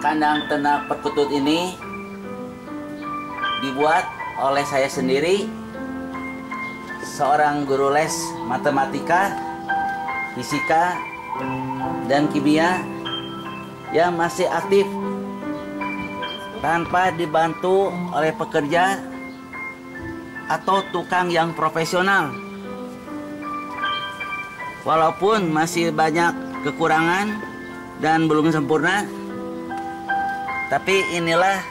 kandang ternak perkutut ini dibuat oleh saya sendiri, seorang guru les matematika, fisika, dan kimia yang masih aktif tanpa dibantu oleh pekerja atau tukang yang profesional. Walaupun masih banyak kekurangan dan belum sempurna, tapi inilah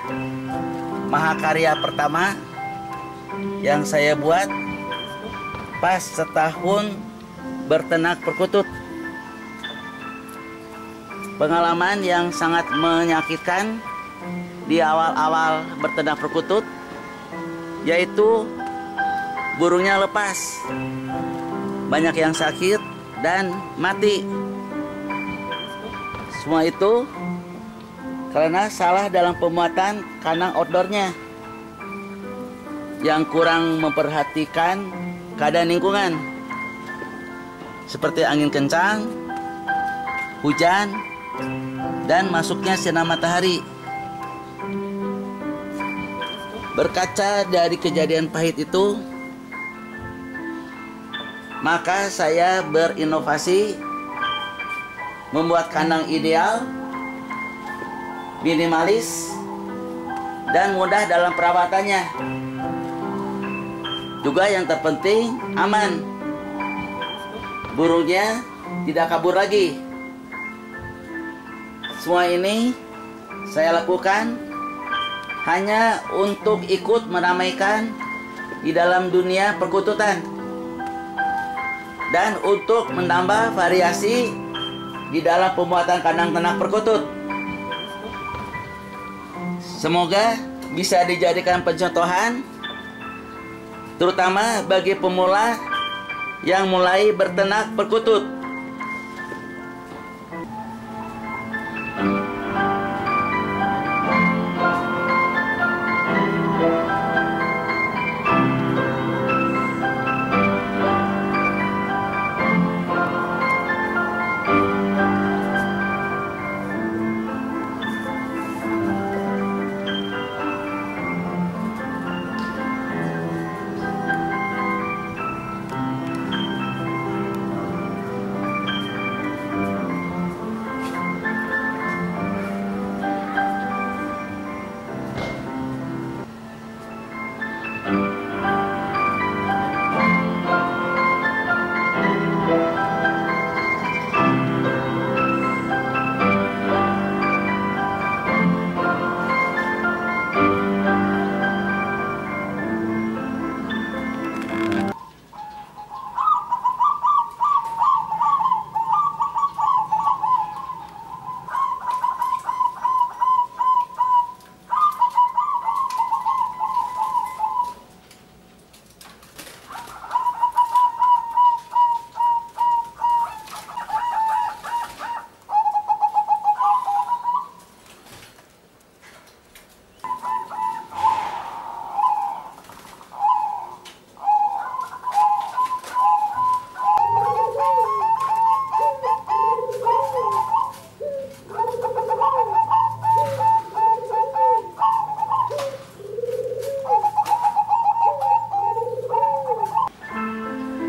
mahakarya pertama yang saya buat pas setahun berternak perkutut. Pengalaman yang sangat menyakitkan di awal-awal berternak perkutut, yaitu burungnya lepas, banyak yang sakit dan mati. Semua itu karena salah dalam pemuatan kandang outdoornya yang kurang memperhatikan keadaan lingkungan seperti angin kencang, hujan, dan masuknya sinar matahari. Berkaca dari kejadian pahit itu, maka saya berinovasi membuat kandang ideal, minimalis, dan mudah dalam perawatannya. Juga yang terpenting, aman. Burungnya tidak kabur lagi. Semua ini saya lakukan hanya untuk ikut meramaikan di dalam dunia perkututan dan untuk menambah variasi di dalam pembuatan kandang ternak perkutut. Semoga bisa dijadikan pencontohan, terutama bagi pemula yang mulai berternak perkutut.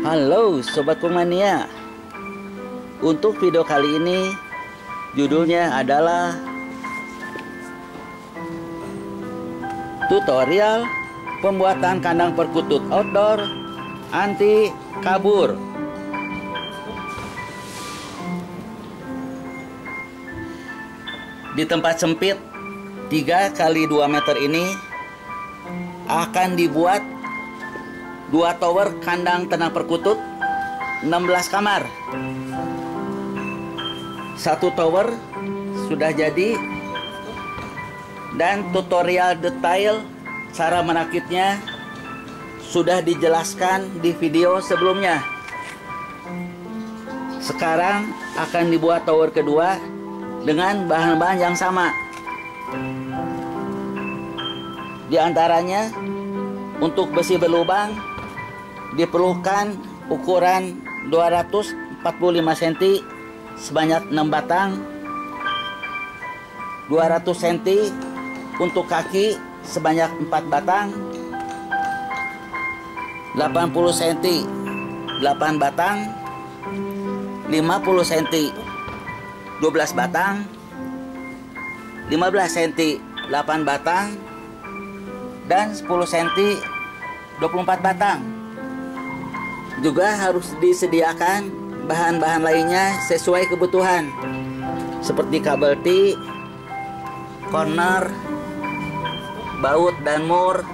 Halo Sobat Kumania. Untuk video kali ini judulnya adalah tutorial pembuatan kandang perkutut outdoor anti kabur. Di tempat sempit 3 kali 2 meter ini akan dibuat 2 tower kandang ternak perkutut 16 kamar. 1 tower sudah jadi dan tutorial detail cara merakitnya sudah dijelaskan di video sebelumnya. Sekarang akan dibuat tower kedua dengan bahan-bahan yang sama. Di antaranya untuk besi berlubang diperlukan ukuran 245 cm sebanyak 6 batang 200 cm untuk kaki sebanyak 4 batang, 80 cm 8 batang, 50 cm 12 batang, 15 cm 8 batang, dan 10 cm 24 batang. Juga harus disediakan bahan-bahan lainnya sesuai kebutuhan, seperti kabel T, corner, baut dan mur,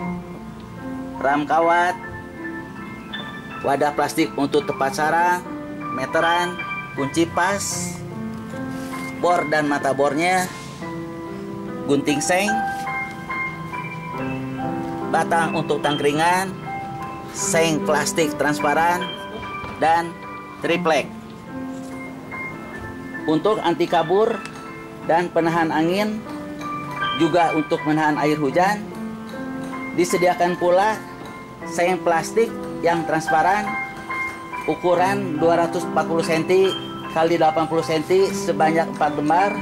ram kawat, wadah plastik untuk tepat sarang, meteran, kunci pas, bor dan mata bornya, gunting seng, batang untuk tangkringan, seng plastik transparan, dan triplek. Untuk anti kabur dan penahan angin, juga untuk menahan air hujan, disediakan pula seng plastik yang transparan ukuran 240 cm x 80 cm sebanyak 4 lembar,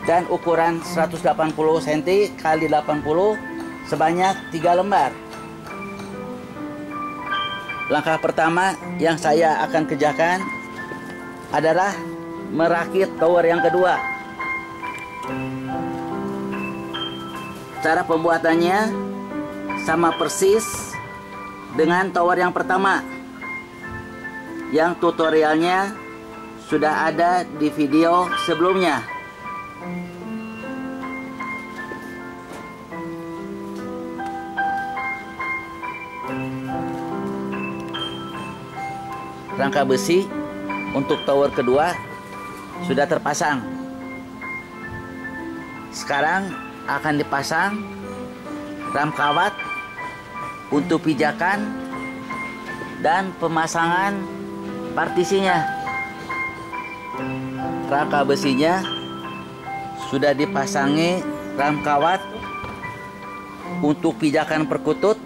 dan ukuran 180 cm x 80 sebanyak 3 lembar. Langkah pertama yang saya akan kerjakan adalah merakit tower yang kedua. Cara pembuatannya sama persis dengan tower yang pertama, yang tutorialnya sudah ada di video sebelumnya. Rangka besi untuk tower kedua sudah terpasang. Sekarang akan dipasang ram kawat untuk pijakan dan pemasangan partisinya. Rangka besinya sudah dipasangi ram kawat untuk pijakan perkutut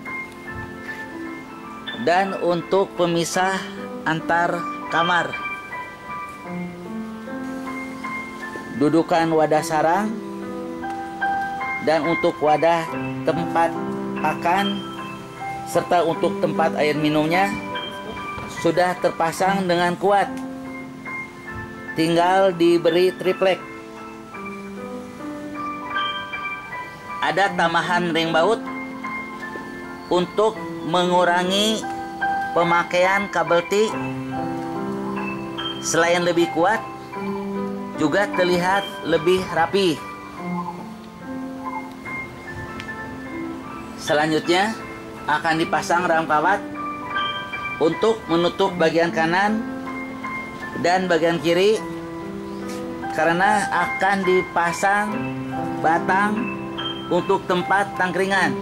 dan untuk pemisah antar kamar. Dudukan wadah sarang dan untuk wadah tempat pakan serta untuk tempat air minumnya sudah terpasang dengan kuat. Tinggal diberi triplek. Ada tambahan ring baut untuk mengurangi pemakaian kabel T. Selain lebih kuat, juga terlihat lebih rapi. Selanjutnya akan dipasang ram kawat untuk menutup bagian kanan dan bagian kiri, karena akan dipasang batang untuk tempat tangkringan.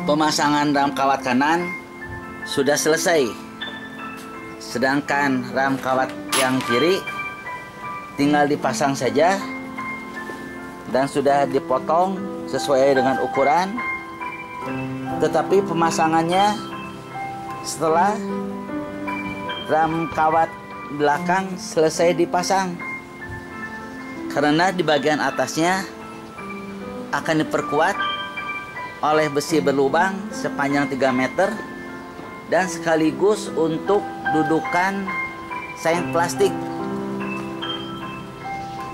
Pemasangan ram kawat kanan sudah selesai, sedangkan ram kawat yang kiri tinggal dipasang saja dan sudah dipotong sesuai dengan ukuran. Tetapi pemasangannya setelah ram kawat belakang selesai dipasang, karena di bagian atasnya akan diperkuat oleh besi berlubang sepanjang 3 meter dan sekaligus untuk dudukan seng plastik.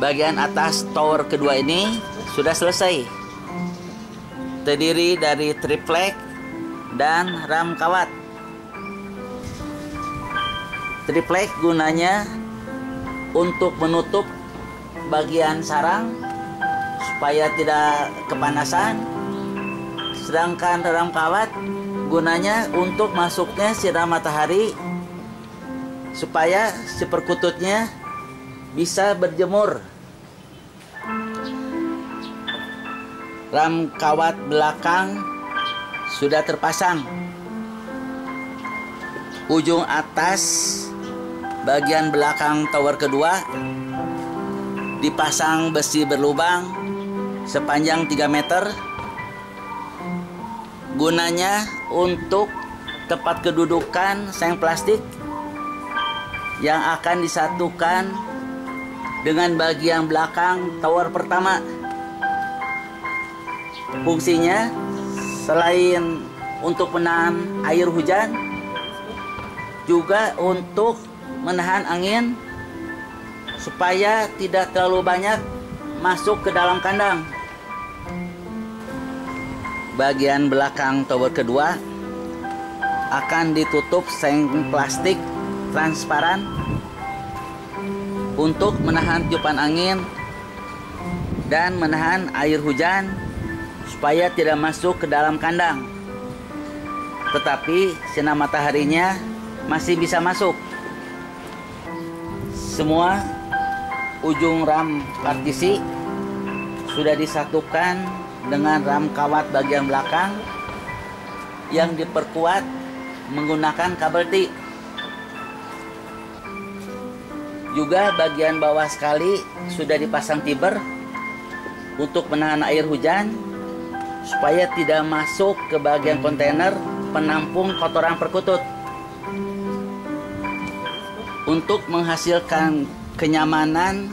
Bagian atas tower kedua ini sudah selesai, terdiri dari triplek dan ram kawat. Triplek gunanya untuk menutup bagian sarang supaya tidak kepanasan, sedangkan ram kawat gunanya untuk masuknya sinar matahari supaya si perkututnya bisa berjemur. Ram kawat belakang sudah terpasang. Ujung atas bagian belakang tower kedua dipasang besi berlubang sepanjang 3 meter. Gunanya untuk tempat kedudukan seng plastik yang akan disatukan dengan bagian belakang tower pertama. Fungsinya selain untuk menahan air hujan, juga untuk menahan angin supaya tidak terlalu banyak masuk ke dalam kandang. Bagian belakang tower kedua akan ditutup seng plastik transparan untuk menahan tiupan angin dan menahan air hujan supaya tidak masuk ke dalam kandang. Tetapi sinar mataharinya masih bisa masuk. Semua ujung ram partisi sudah disatukan dengan ram kawat bagian belakang yang diperkuat menggunakan kabel T. Juga bagian bawah sekali sudah dipasang tiber untuk menahan air hujan supaya tidak masuk ke bagian kontainer penampung kotoran perkutut. Untuk menghasilkan kenyamanan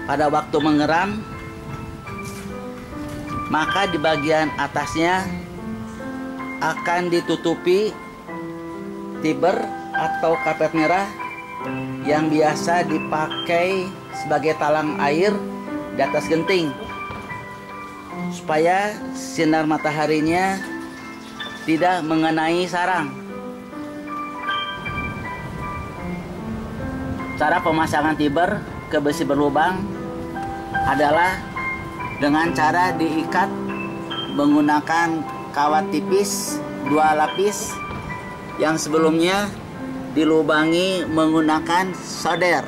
pada waktu mengeram, maka di bagian atasnya akan ditutupi tiber atau kapet merah yang biasa dipakai sebagai talang air di atas genting, supaya sinar mataharinya tidak mengenai sarang. Cara pemasangan tiber ke besi berlubang adalah dengan cara diikat menggunakan kawat tipis 2 lapis yang sebelumnya dilubangi menggunakan solder.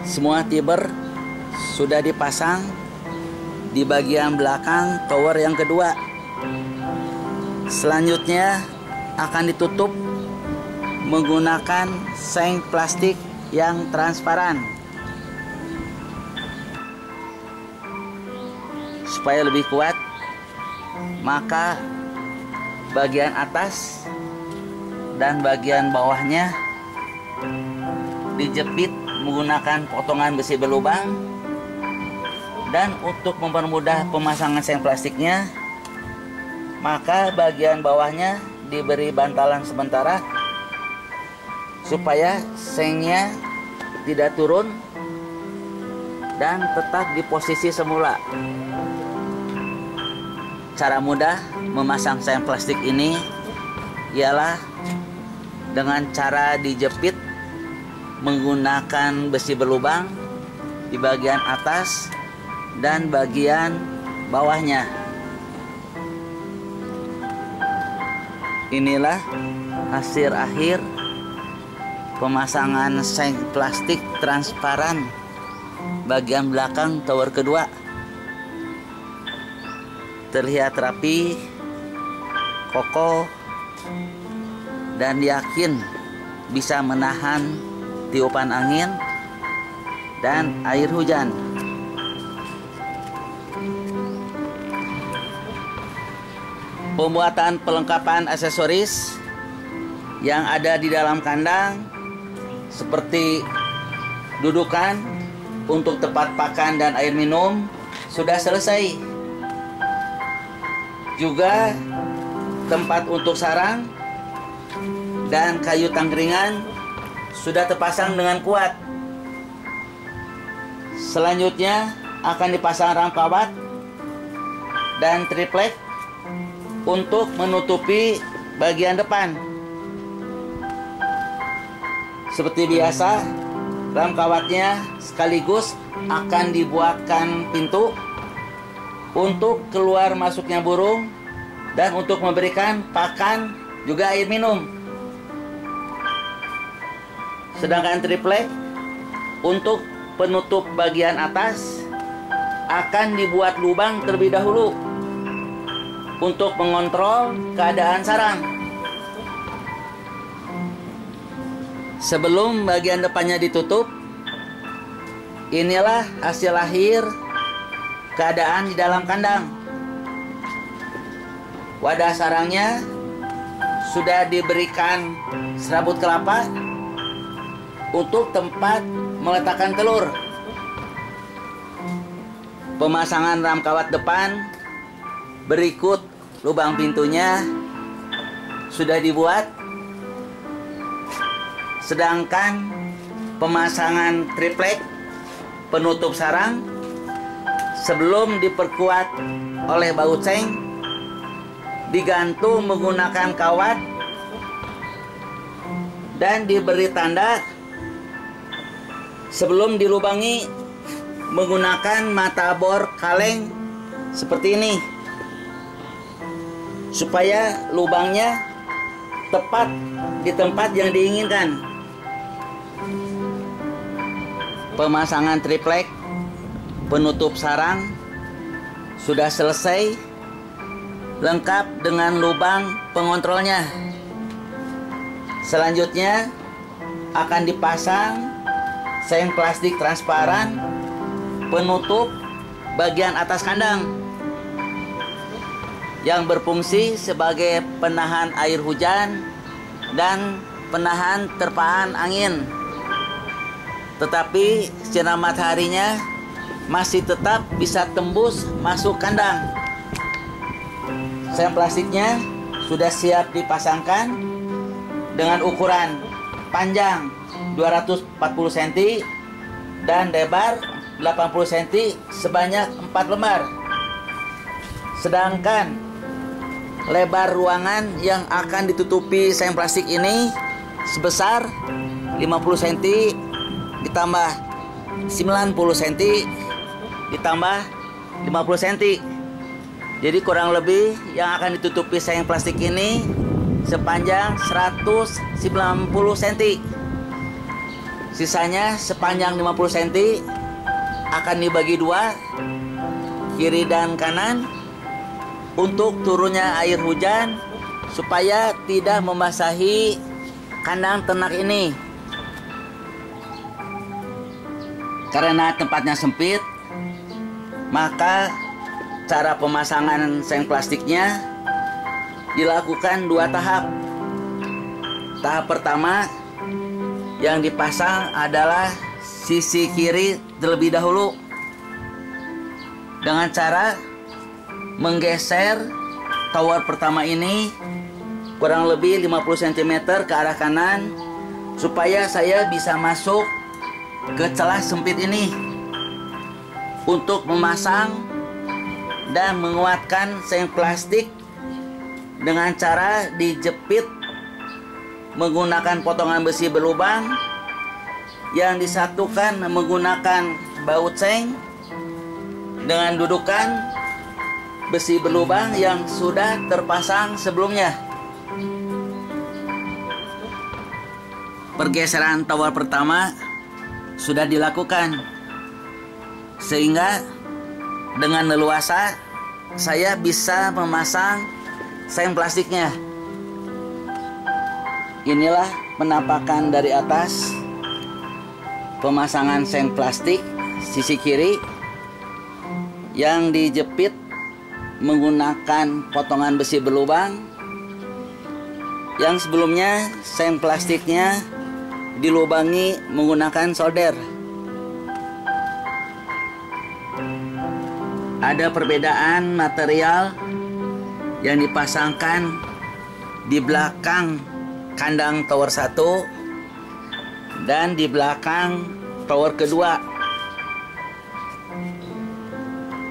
Semua tiber sudah dipasang di bagian belakang tower yang kedua. Selanjutnya akan ditutup menggunakan seng plastik yang transparan supaya lebih kuat. Maka bagian atas dan bagian bawahnya dijepit menggunakan potongan besi berlubang, dan untuk mempermudah pemasangan seng plastiknya, maka bagian bawahnya diberi bantalan sementara supaya sengnya tidak turun dan tetap di posisi semula. Cara mudah memasang seng plastik ini ialah dengan cara dijepit menggunakan besi berlubang di bagian atas dan bagian bawahnya. Inilah hasil akhir pemasangan seng plastik transparan bagian belakang tower kedua. Terlihat rapi, kokoh, dan yakin bisa menahan tiupan angin dan air hujan. Pembuatan pelengkapan aksesoris yang ada di dalam kandang seperti dudukan untuk tempat pakan dan air minum sudah selesai. Juga tempat untuk sarang dan kayu tangkringan sudah terpasang dengan kuat. Selanjutnya akan dipasang ram kawat dan triplek untuk menutupi bagian depan. Seperti biasa, ram kawatnya sekaligus akan dibuatkan pintu untuk keluar masuknya burung dan untuk memberikan pakan juga air minum. Sedangkan triplek untuk penutup bagian atas akan dibuat lubang terlebih dahulu untuk mengontrol keadaan sarang. Sebelum bagian depannya ditutup, inilah hasil akhir keadaan di dalam kandang. Wadah sarangnya sudah diberikan serabut kelapa untuk tempat meletakkan telur. Pemasangan ram kawat depan berikut lubang pintunya sudah dibuat, sedangkan pemasangan triplek penutup sarang sebelum diperkuat oleh baut seng digantung menggunakan kawat dan diberi tanda sebelum dilubangi menggunakan mata bor kaleng seperti ini, supaya lubangnya tepat di tempat yang diinginkan. Pemasangan triplek penutup sarang sudah selesai, lengkap dengan lubang pengontrolnya. Selanjutnya akan dipasang seng plastik transparan penutup bagian atas kandang yang berfungsi sebagai penahan air hujan dan penahan terpaan angin. Tetapi sinar mataharinya masih tetap bisa tembus masuk kandang. Seng plastiknya sudah siap dipasangkan dengan ukuran panjang 240 cm dan lebar 80 cm sebanyak 4 lembar. Sedangkan lebar ruangan yang akan ditutupi seng plastik ini sebesar 50 cm ditambah 90 cm ditambah 50 cm. Jadi kurang lebih yang akan ditutupi seng plastik ini sepanjang 190 cm. Sisanya sepanjang 50 cm akan dibagi dua, kiri dan kanan, untuk turunnya air hujan supaya tidak membasahi kandang ternak ini. Karena tempatnya sempit, maka cara pemasangan seng plastiknya dilakukan 2 tahap. Tahap pertama yang dipasang adalah sisi kiri terlebih dahulu dengan cara menggeser tower pertama ini kurang lebih 50 cm ke arah kanan supaya saya bisa masuk ke celah sempit ini untuk memasang dan menguatkan seng plastik dengan cara dijepit menggunakan potongan besi berlubang yang disatukan menggunakan baut seng dengan dudukan besi berlubang yang sudah terpasang sebelumnya. Pergeseran tower pertama sudah dilakukan sehingga dengan leluasa saya bisa memasang seng plastiknya. Inilah penampakan dari atas pemasangan seng plastik sisi kiri yang dijepit menggunakan potongan besi berlubang, yang sebelumnya seng plastiknya dilubangi menggunakan solder. Ada perbedaan material yang dipasangkan di belakang kandang tower 1 dan di belakang tower kedua.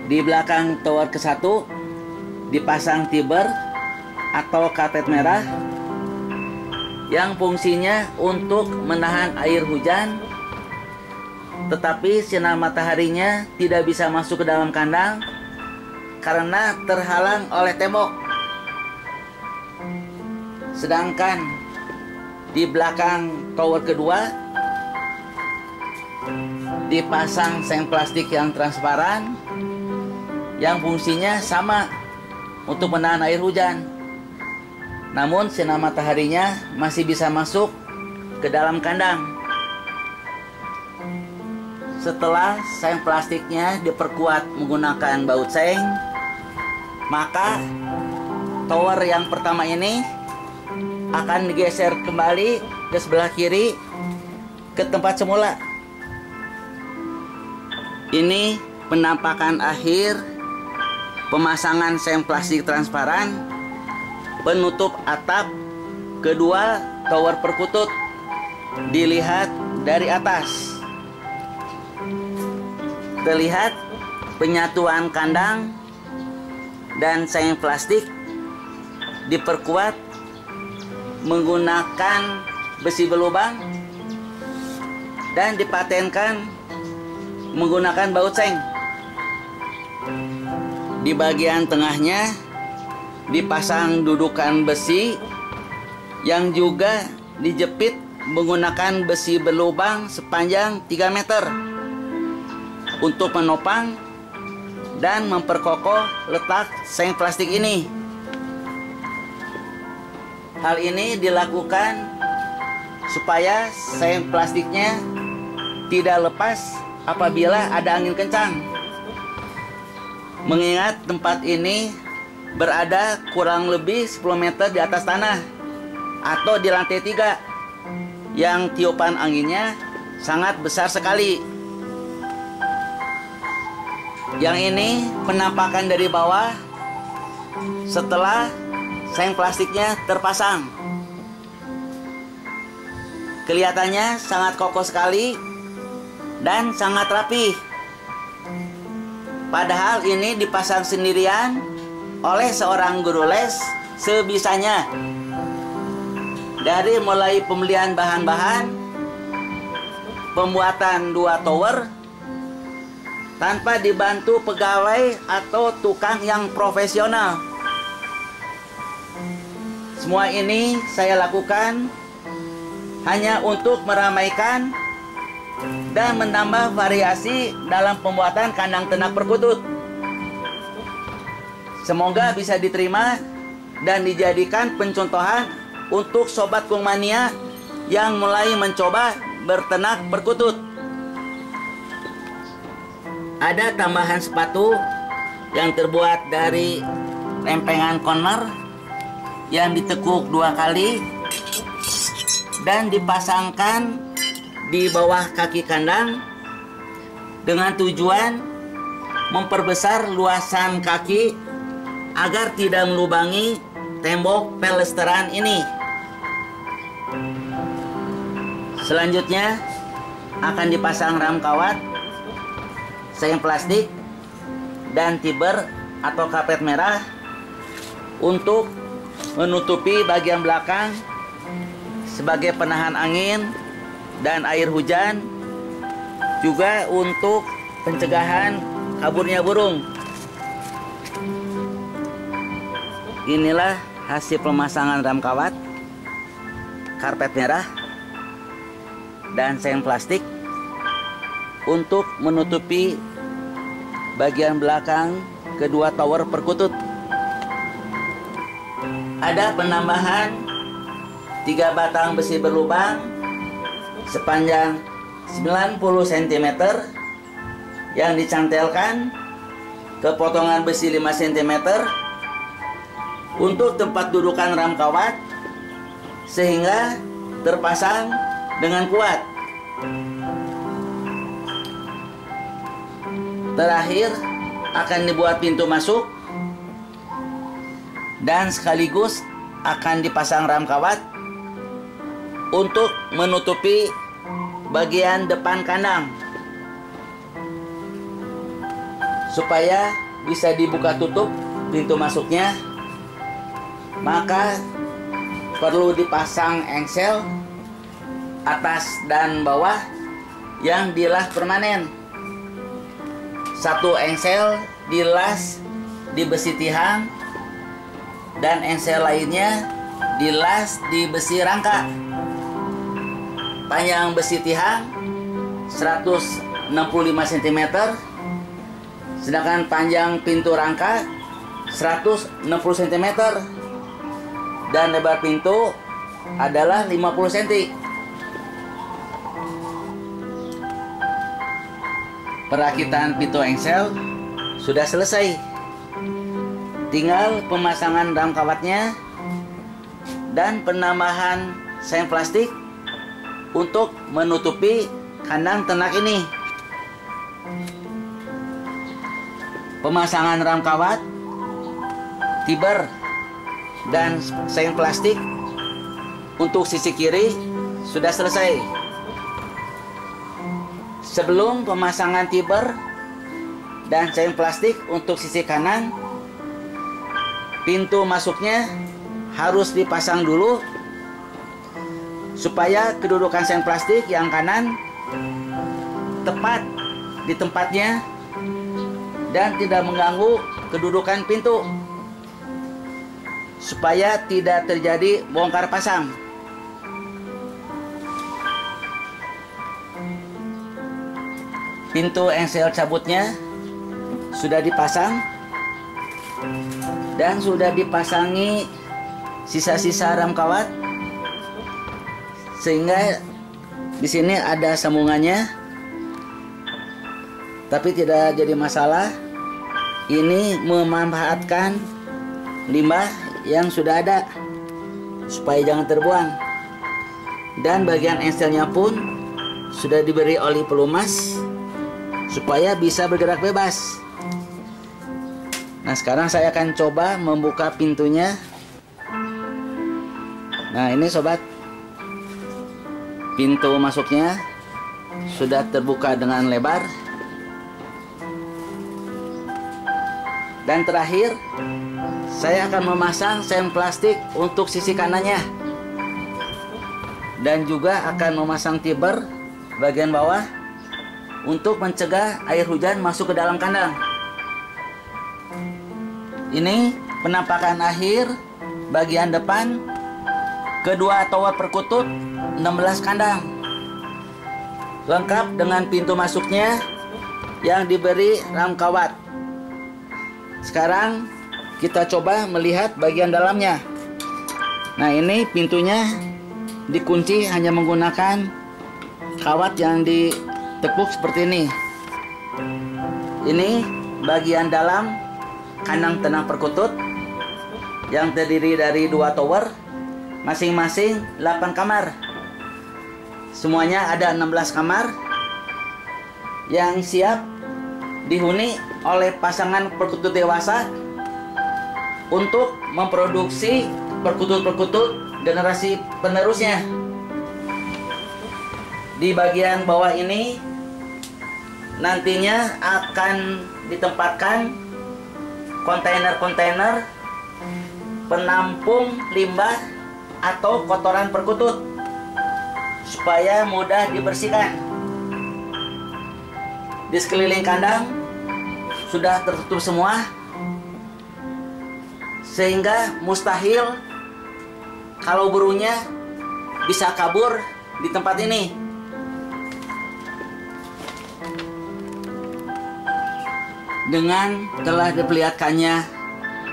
Di belakang tower ke-1 dipasang tiber atau karpet merah yang fungsinya untuk menahan air hujan, tetapi sinar mataharinya tidak bisa masuk ke dalam kandang karena terhalang oleh tembok. Sedangkan di belakang tower kedua dipasang seng plastik yang transparan yang fungsinya sama untuk menahan air hujan, namun sinar mataharinya masih bisa masuk ke dalam kandang. Setelah seng plastiknya diperkuat menggunakan baut seng, maka tower yang pertama ini akan digeser kembali ke sebelah kiri ke tempat semula. Ini penampakan akhir pemasangan seng plastik transparan penutup atap kedua tower perkutut. Dilihat dari atas, terlihat penyatuan kandang dan seng plastik diperkuat menggunakan besi berlubang dan dipatenkan menggunakan baut seng. Di bagian tengahnya dipasang dudukan besi yang juga dijepit menggunakan besi berlubang sepanjang 3 meter untuk menopang dan memperkokoh letak seng plastik ini. Hal ini dilakukan supaya seng plastiknya tidak lepas apabila ada angin kencang. Mengingat tempat ini berada kurang lebih 10 meter di atas tanah atau di lantai 3 yang tiupan anginnya sangat besar sekali. Yang ini penampakan dari bawah setelah seng plastiknya terpasang. Kelihatannya sangat kokoh sekali dan sangat rapi. Padahal ini dipasang sendirian oleh seorang guru les sebisanya. Dari mulai pembelian bahan-bahan, pembuatan 2 tower tanpa dibantu pegawai atau tukang yang profesional. Semua ini saya lakukan hanya untuk meramaikan dan menambah variasi dalam pembuatan kandang ternak perkutut. Semoga bisa diterima dan dijadikan pencontohan untuk sobat kungmania yang mulai mencoba berternak perkutut. Ada tambahan sepatu yang terbuat dari lempengan corner yang ditekuk 2 kali dan dipasangkan di bawah kaki kandang dengan tujuan memperbesar luasan kaki agar tidak melubangi tembok pelesteran ini. Selanjutnya akan dipasang ram kawat, seng plastik, dan tiber atau karpet merah untuk menutupi bagian belakang sebagai penahan angin dan air hujan, juga untuk pencegahan kaburnya burung. Inilah hasil pemasangan ram kawat, karpet merah, dan seng plastik untuk menutupi bagian belakang kedua tower perkutut. Ada penambahan 3 batang besi berlubang sepanjang 90 cm yang dicantelkan ke potongan besi 5 cm untuk tempat dudukan ram kawat sehingga terpasang dengan kuat. Terakhir akan dibuat pintu masuk dan sekaligus akan dipasang ram kawat untuk menutupi bagian depan kandang supaya bisa dibuka tutup pintu masuknya. Maka perlu dipasang engsel atas dan bawah yang dilas permanen. 1 engsel dilas di besi tihang dan engsel lainnya dilas di besi rangka. Panjang besi tihang 165 cm, sedangkan panjang pintu rangka 160 cm dan lebar pintu adalah 50 cm. Perakitan pintu engsel sudah selesai. Tinggal pemasangan ram kawatnya dan penambahan seng plastik untuk menutupi kandang ternak ini. Pemasangan ram kawat, tiber, dan seng plastik untuk sisi kiri sudah selesai. Sebelum pemasangan tiber dan seng plastik untuk sisi kanan, pintu masuknya harus dipasang dulu supaya kedudukan seng plastik yang kanan tepat di tempatnya dan tidak mengganggu kedudukan pintu, supaya tidak terjadi bongkar pasang. Pintu engsel cabutnya sudah dipasang dan sudah dipasangi sisa-sisa ram kawat, sehingga di sini ada sambungannya, tapi tidak jadi masalah. Ini memanfaatkan limbah yang sudah ada supaya jangan terbuang, dan bagian engselnya pun sudah diberi oli pelumas supaya bisa bergerak bebas. Nah, sekarang saya akan coba membuka pintunya. Nah, ini sobat, pintu masuknya sudah terbuka dengan lebar. Dan terakhir, saya akan memasang seng plastik untuk sisi kanannya, dan juga akan memasang tiber bagian bawah untuk mencegah air hujan masuk ke dalam kandang. Ini penampakan akhir bagian depan kedua tower perkutut 16 kandang, lengkap dengan pintu masuknya yang diberi ram kawat. Sekarang kita coba melihat bagian dalamnya. Nah, ini pintunya dikunci hanya menggunakan kawat yang ditekuk seperti ini. Ini bagian dalam kandang ternak perkutut yang terdiri dari 2 tower, masing-masing 8 kamar. Semuanya ada 16 kamar yang siap dihuni oleh pasangan perkutut dewasa untuk memproduksi perkutut-perkutut generasi penerusnya. Di bagian bawah ini nantinya akan ditempatkan kontainer-kontainer penampung limbah atau kotoran perkutut supaya mudah dibersihkan. Di sekeliling kandang sudah tertutup semua, sehingga mustahil kalau burungnya bisa kabur di tempat ini. Dengan telah diperlihatkannya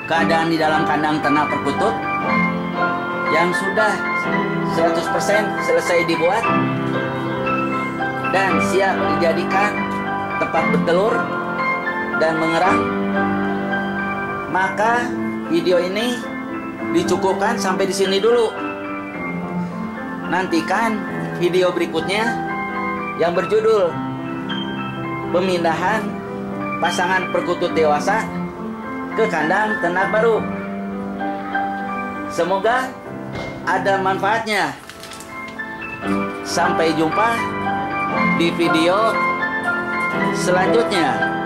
keadaan di dalam kandang ternak perkutut yang sudah 100% selesai dibuat dan siap dijadikan tempat bertelur dan mengerang, maka video ini dicukupkan sampai di sini dulu. Nantikan video berikutnya yang berjudul pemindahan pasangan perkutut dewasa ke kandang ternak baru. Semoga ada manfaatnya. Sampai jumpa di video selanjutnya.